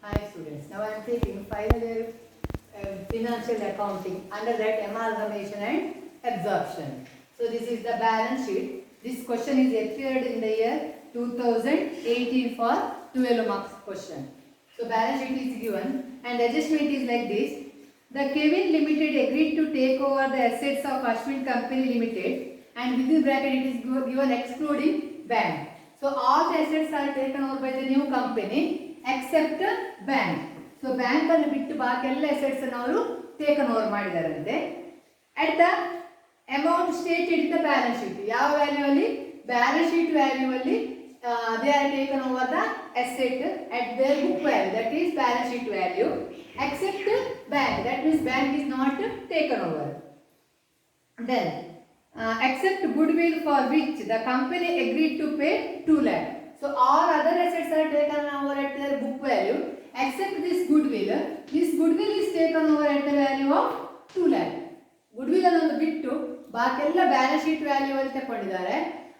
Hi students, now I am taking final year financial accounting, under that amalgamation and absorption. So this is the balance sheet. This question is appeared in the year 2018 for 12 marks question. So balance sheet is given and adjustment is like this. The Kevin Limited agreed to take over the assets of Ashwin Company Limited, and within bracket it is given excluding bank. So all the assets are taken over by the new company except bank. So bank ಅನ್ನು ಬಿಟ್ಟು ಬಾಕಿ ಎಲ್ಲ assets ಅನ್ನು ಅವರು taken over ಮಾಡಿದಾರಂತೆ. At the amount stated in the balance sheet, ಯಾವ value ಅಲ್ಲಿ balance sheet value ಅಲ್ಲಿ they are taken over the asset at their book value, that is balance sheet value, except bank, that means bank is not taken over. Then except goodwill for which the company agreed to pay 2 lakh. So all other assets are taken over at their book value except this goodwill. This goodwill is taken over at the value of 2 lakh. Goodwill ಅನ್ನೋದು ಬಿಟ್ಟು ಬಾಕಿ ಎಲ್ಲ balance sheet value ಅಲ್ಲಿ ತಗೊಂಡಿದ್ದಾರೆ.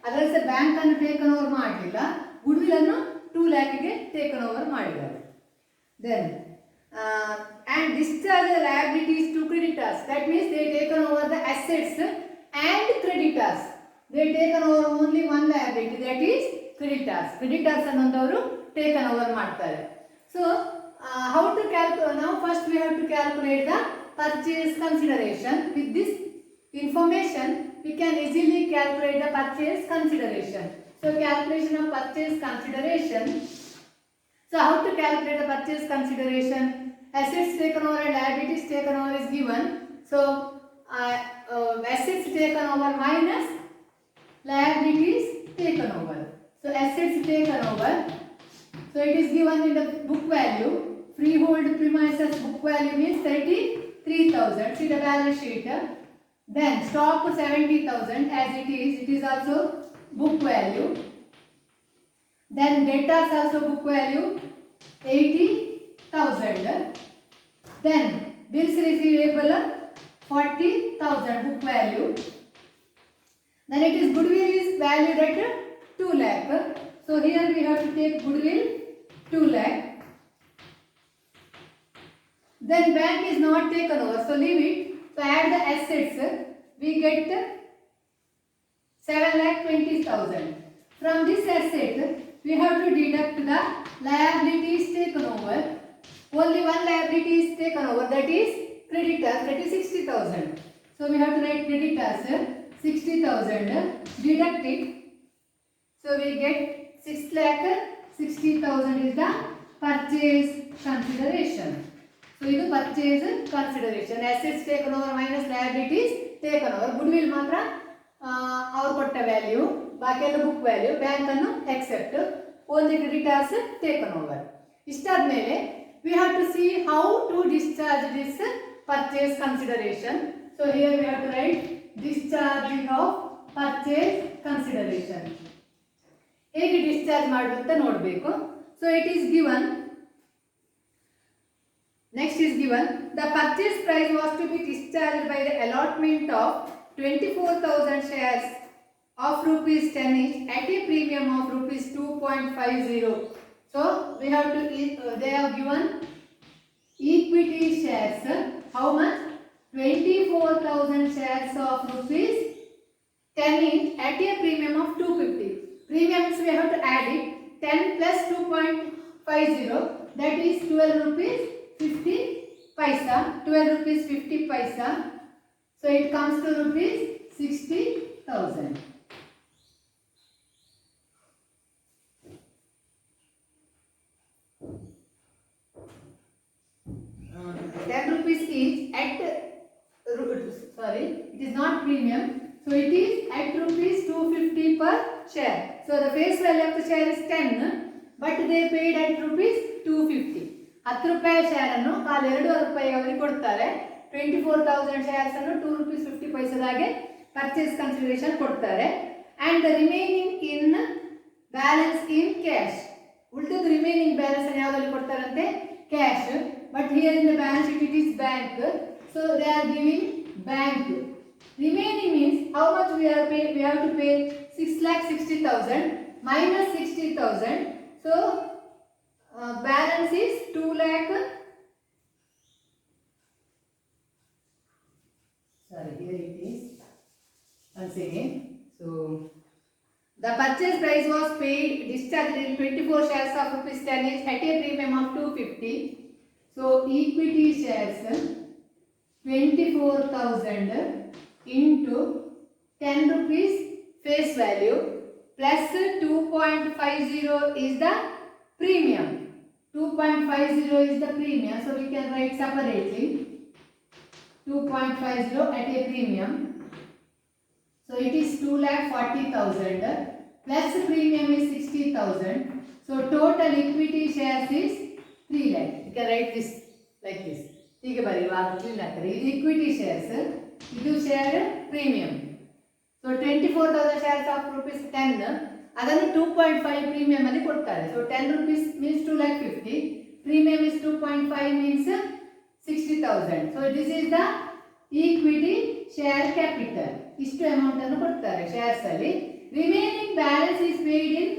ಅದರಲ್ಲಿ ಸಹ bank ಅನ್ನು taken over ಮಾಡಲಿಲ್ಲ, ಗುಡ್ವಿಲ್ ಅನ್ನು 2 lakh ಗೆ ಟೇಕನ್ ಓವರ್ ಮಾಡಿದ್ದಾರೆ. Then and discharge the liabilities to creditors, that means they taken over the assets and creditors. They taken over only one liability, that is creditors. Creditors ಅನ್ನೋದವರು taken over ಮಾಡ್ತಾರೆ. So how to calculate? Now first we have to calculate the purchase consideration. With this information we can easily calculate the purchase consideration. So calculation of purchase consideration. So how to calculate the purchase consideration? Assets taken over and liabilities taken over is given. So assets taken over minus liabilities taken over. So assets taken over. So it is given in the book value. Freehold premises book value means 33,000. See the balance sheet. Then stock 70,000 as it is. It is also book value. Then debtors also book value 80,000. Then bills receivable 40,000 book value. Then it is goodwill is valued at 2 lakh. So here we have to take goodwill 2 lakh. Then bank is not taken over, so leave it. So add the assets, we get 7,20,000. From this asset, we have to deduct the liabilities taken over. Only one liability is taken over, that is creditors, that is 60,000. So we have to write creditors 60,000, deduct it. So we get 6,60,000 is the purchase consideration. So ಇದು purchase consideration. Assets taken over minus liabilities taken over. Goodwill ಮಾತ್ರ ಅವರು ಕೊಟ್ಟ value, ಬಾಕಿ ಎಲ್ಲ book value, bank ಅನ್ನು except, only creditors taken over. ಇಷ್ಟಾದ್ಮೇಲೆ we have to see how to discharge this purchase consideration. So here we have to write discharging of purchase consideration. ಹೇಗೆ discharge ಮಾಡೋದು ಅಂತ ನೋಡಬೇಕು. So it is given. Next is given, the purchase price was to be discharged by the allotment of 24,000 shares of rupees 10 each at a premium of rupees 2.50. So we have to they have given equity shares, how much? 24,000 shares of rupees 10 each at a premium of 250. Premiums we have to add it, 10 plus 2.50, that is 12 rupees 50 paisa, 12 rupees 50 paisa. So it comes to rupees 60,000. 10 rupees each at, sorry, it is not premium. So it is at rupees 250 per share. So the face value of the share is 10, but they paid at rupees 250. 10 ರೂಪಾಯಿ share ಅನ್ನು ಕಾಲ 2 ರೂಪಾಯಿ ಅವರಿಗೆ ಕೊಡ್ತಾರೆ. 24,000 shares ಅನ್ನು 2 rupees 50 ಪೈಸದಾಗೆ purchase consideration ಕೊಡ್ತಾರೆ. And the remaining in balance in cash. ಉಳಿದ remaining balance ಅನ್ನು ಯಾವುದರಲ್ಲಿ ಕೊಡ್ತಾರಂತೆ? Cash. But here in the balance sheet it is bank. So they are giving bank. Remaining means how much we have to pay 6,60,000 minus 60,000. So balance is 2,00,000. purchase price was paid, discharged in 24 shares of rupees 10 each at a premium of 250. So equity shares 24,000 into 10 rupees face value plus 2.50 is the premium. 2.50 is the premium, so we can write separately 2.50 at a premium. So it is 2,40,000 plus premium is 60,000. So total equity shares is 3 lakh. You can write this like this. ठीक है भाई, वार clean आकर ये equity shares, ಇದು share premium. So 24,000 shares of rupees 10, ಅದನ್ನು 2.5 premium ಅಲ್ಲಿ ಕೊಡ್ತಾರೆ. So 10 rupees means 2,50,000. Premium is 2.5 means 60,000. So this is the equity share capital. ಇಷ್ಟು ಅಮೌಂಟ್ ಅನ್ನು ಕೊಡ್ತಾರೆ shares ಅಲ್ಲಿ. Remaining balance is paid in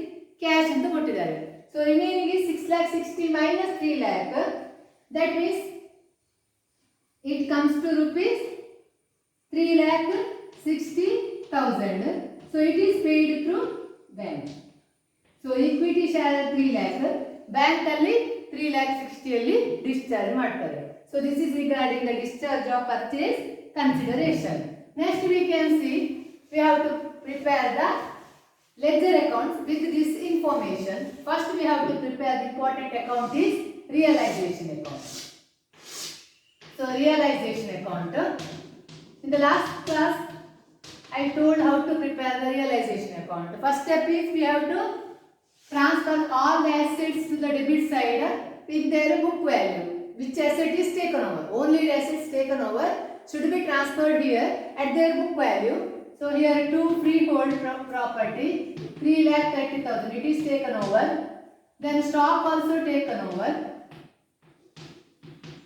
cash ಅಂತ ಕೊಟ್ಟಿದ್ದಾರೆ. So remaining is 6,60,000 minus 3 lakh. That means it comes to rupees 3,60,000. So it is paid through bank. So equity share 3 lakh, bank ಅಲ್ಲಿ 3,60,000 ಅಲ್ಲಿ discharge ಮಾಡ್ತಾರೆ. So this is regarding the discharge of purchase consideration. Next we can see we have to prepare the ledger accounts with this information. First we have to prepare the important account is realization account. So realization account. In the last class I told how to prepare the realization account. First step is we have to transfer all the assets to the debit side with their book value. Which asset is taken over? Only assets taken over should be transferred here at their book value. So here two freehold property 3,30,000 it is taken over. Then stock also taken over.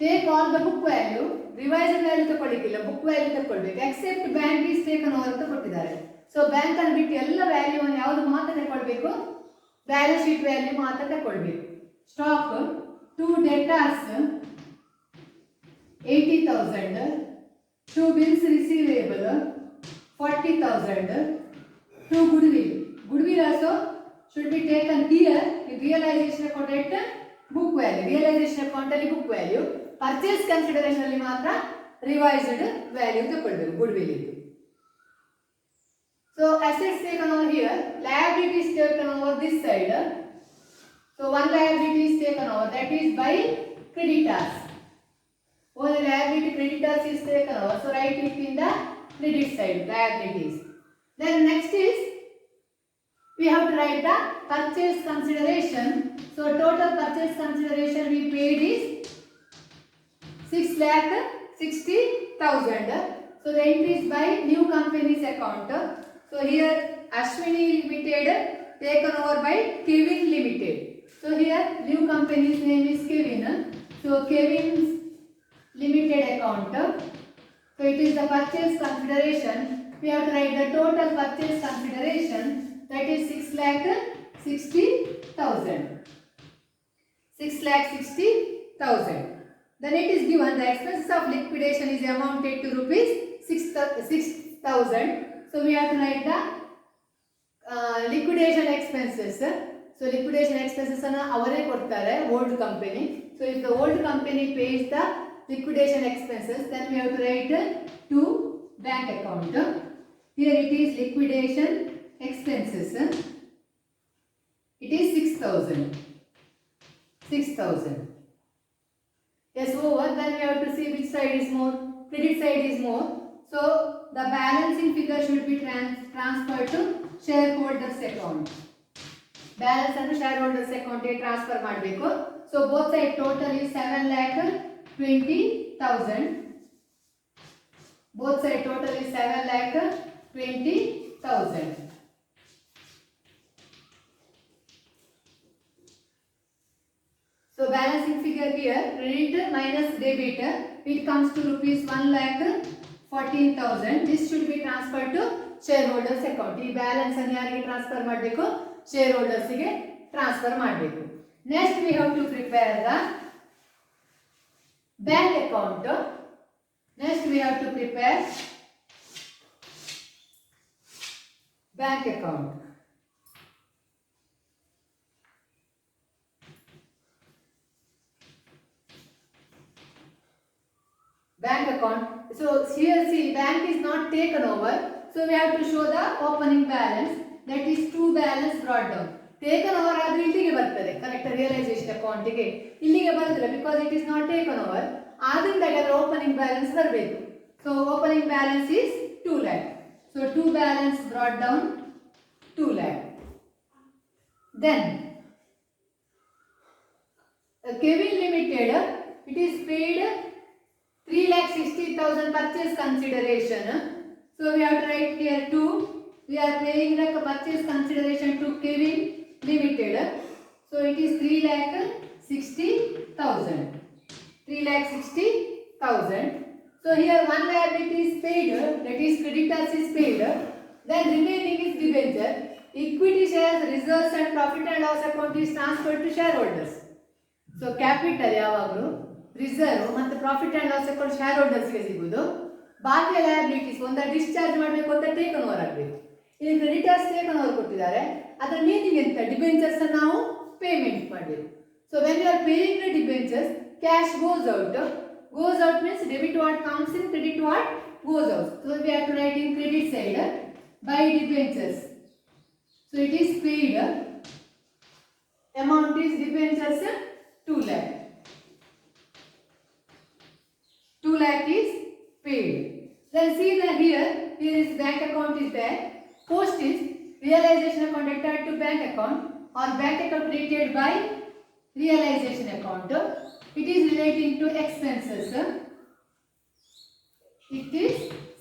Take all the book value, revised value ತಗೊಳ್ಳಿಕ್ಕಿಲ್ಲ, book value ತಗೊಳ್ಬೇಕು, except bank is taken over ಅಂತ ಕೊಟ್ಟಿದ್ದಾರೆ. So bank ಅನ್ನು ಬಿಟ್ಟು ಎಲ್ಲ value ಅನ್ನು ಯಾವುದು ಮಾತ್ರ ತಗೊಳ್ಬೇಕು, ಬ್ಯಾಲೆನ್ಸ್ ಶೀಟ್ ವ್ಯಾಲ್ಯೂ ಮಾತ್ರ ತಗೊಳ್ಬೇಕು. Stock 2 debtors 80,000, 2 bills receivable 40,000, 2 goodwill also should be taken here in realization account at book value. Realization account ಅಲ್ಲಿ book value, purchase consideration ಅಲ್ಲಿ ಮಾತ್ರ revised value ತಗೊಳ್ಬೇಕು goodwill ಇದ್ದು. So assets taken over here, liabilities taken over this side. So one liability is taken over, that is by creditors. Only liability creditors is taken over, so write it in the credit side, liabilities. Then next is we have to write the purchase consideration. So total purchase consideration we paid is 6,60,000. So the entry is by new company's account. So here Ashwini Limited taken over by Kevin Limited. So here new company's name is Kevin. So Kevin's Limited account. So it is the purchase consideration. We have to write the total purchase consideration, that is 6,60,000. 6,60,000. Then it is given the expenses of liquidation is amounted to rupees 6,000. So we have to write the liquidation expenses. So liquidation expenses are avare kodtare, old company. So if the old company pays the liquidation expenses, then we have to write to bank account. Here it is liquidation expenses. It is 6,000. 6,000. Yes, over. Then we have to see which side is more. Credit side is more. So the balancing figure should be transferred to shareholders account. Balance and shareholders account transfer ಮಾಡಬೇಕು. So both side total is 7,20,000. Both side total is 7,20,000. So balancing figure here, credit minus debit, it comes to rupees 1,14,000. This should be transferred to shareholders account. ಈ balance ಅನ್ನು ಯಾರಿಗೆ transfer ಮಾಡಬೇಕು, shareholders ಗೆ transfer ಮಾಡಬೇಕು. Next we have to prepare the bank account. Next we have to prepare bank account. bank account. So here see, bank is not taken over. So we have to show the opening balance. That is two balance brought down. Taken over ಆದ್ರೆ ಇಲ್ಲಿಗೆ ಬರ್ತದೆ correct realisation ಅಕೌಂಟಿಗೆ ಇಲ್ಲಿಗೆ ಬರೋದಿಲ್ಲ because it is not taken over. ಆದ್ರಿಂದ ಅದರ opening balance ಬರಬೇಕು. So opening balance is 2 lakh. So 2 balance brought down 2 lakh. Then Kevin Limited, it is paid 3,60,000 purchase consideration. So we have to write here 2. We are paying the purchase consideration to Kevin Limited. So it is 3,60,000. 3,60,000. So here one liability is paid, that is creditors is paid. Then remaining is debenture. Equity shares, reserves and profit and loss account is transferred to shareholders. So capital ಯಾವಾಗಲೂ reserve ಮತ್ತು profit and loss account share ಹೋಲ್ಡರ್ಸ್ಗೆ ಸಿಗೋದು. ಬಾಕಿ liabilities ಒಂದ discharge ಮಾಡಬೇಕು ಅಂತ taken over ಆಗಬೇಕು. ಇಲ್ಲಿ ಕ್ರೆಡಿಟರ್ಸ್ ಟೇಕನ್ ಓವರ್ ಕೊಟ್ಟಿದ್ದಾರೆ, ಅದರ ಮೀನಿಂಗ್ ಎಂತ, ಡಿಬೆಂಚರ್ಸ್ ನಾವು ಪೇಮೆಂಟ್ ಮಾಡಬೇಕು. So when you are paying the debentures, cash goes out. Goes out means debit what comes in, credit what goes out. So we have to write in credit side by debentures. So it is paid. Amount is debentures 2 lakh. 2 lakh is paid. Then see that here is bank account is there. Post is realization account attached to bank account or bank account created by realization account. It is relating to expenses. It is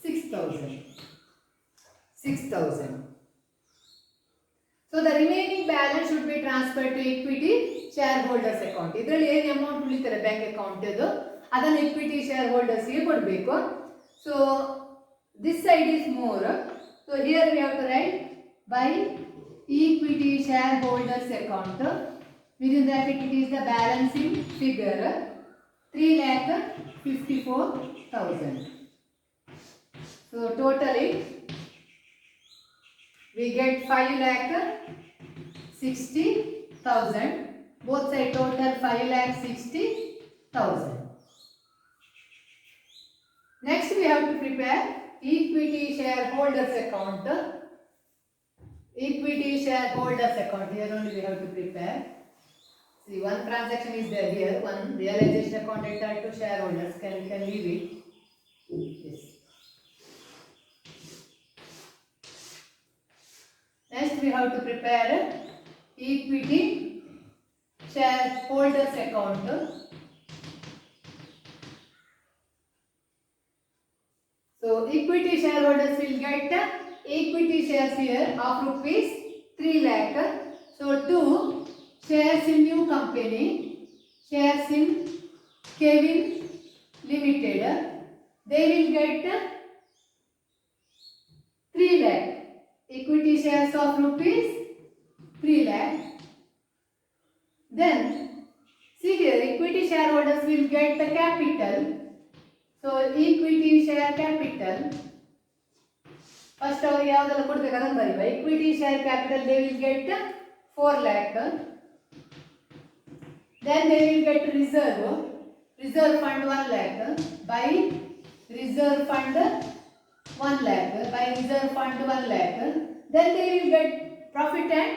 6,000. 6,000. So the remaining balance should be transferred to equity shareholders account. ಇದರಲ್ಲಿ ಏನು amount ಉಳಿತಾರೆ bank account ಇದು ಅದನ್ನು equity shareholders ಗೆ ಕೊಡಬೇಕು. So this side is more. So here we have to write by equity shareholders account. Within that it is the balancing figure 3,54,000. So totally we get 5,60,000. Both side total 5,60,000. Next we have to prepare equity shareholders account. Equity shareholders account, here only we have to prepare. See, one transaction is there here, one realization account attached to shareholders. Can leave it. Yes. Next we have to prepare equity shareholders account. So equity shareholders will get equity shares here of rupees 3 lakh. So 2 shares in new company, shares in Kevin Limited, they will get 3 lakh. Equity shares of rupees 3 lakh. Then see here, equity shareholders will get the capital. So equity share capital. First ಅವರು ಯಾವುದೆಲ್ಲ ಕೊಡಬೇಕು ಅದನ್ನು ಬರೀ. Equity share capital they will get 4 lakh. Then they will get reserve fund 1 lakh, by reserve fund 1 lakh, by reserve fund 1 lakh. Then they will get profit and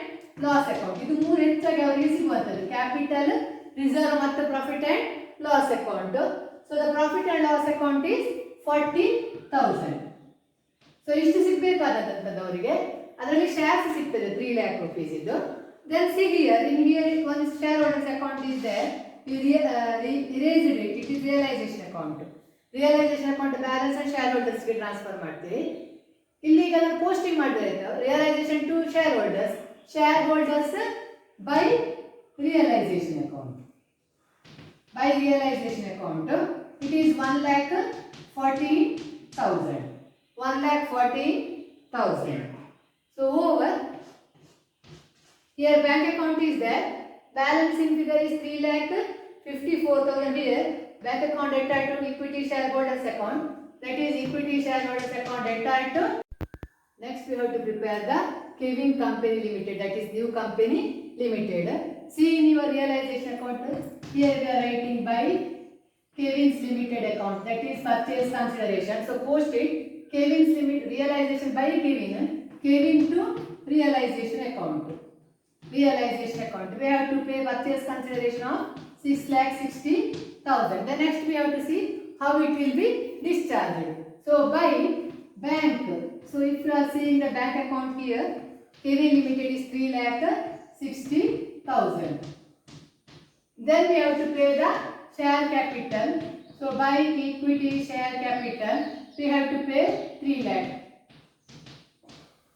loss account. ಇದು ಮೂರು ಹೆಚ್ಚಾಗಿ ಅವರಿಗೆ ಸಿಗುವಂತದ್ದು, capital, reserve ಮತ್ತು profit and loss account. So the profit and loss account is 40,000. So ಇಷ್ಟು ಸಿಗಬೇಕಾದಂಥದ್ದು ಅವರಿಗೆ. ಅದರಲ್ಲಿ shares ಸಿಗ್ತದೆ 3 lakh rupees ಇದು. Then see here, in here one shareholders account is there. You erase it. It is realization account. Realization account balance and shareholders ಗೆ transfer ಮಾಡ್ತೀವಿ. ಇಲ್ಲಿ ಈಗ ನಾನು ಪೋಸ್ಟಿಂಗ್ ಮಾಡಿದ್ರೆ realization to shareholders. Shareholders by realization account. By realization account, it is 1,40,000. 1,40,000. So over. Here bank account is there. Balancing figure is 3,54,000 here. Bank account attached to equity shareholders account. That is equity shareholders account attached to. Next we have to prepare the Kevin Company Limited. That is new company limited. See in your realization account. Here we are writing by Kevin's Limited account, that is purchase consideration. So post it Kevin's limit realization by Kevin to realization account. Realization account. We have to pay purchase consideration of 6,60,000. Then next we have to see how it will be discharged. So by bank. So if you are seeing the bank account here, Kevin Limited is 3,60,000. Then we have to pay the share capital. So by equity share capital, we have to pay 3 lakh.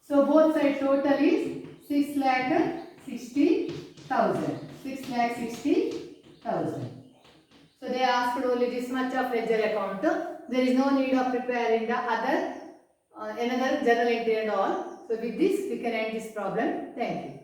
So both side total is 6,60,000. 6,60,000. So they asked only this much of ledger account. There is no need of preparing the other another journal entry and all. So with this we can end this problem. Thank you.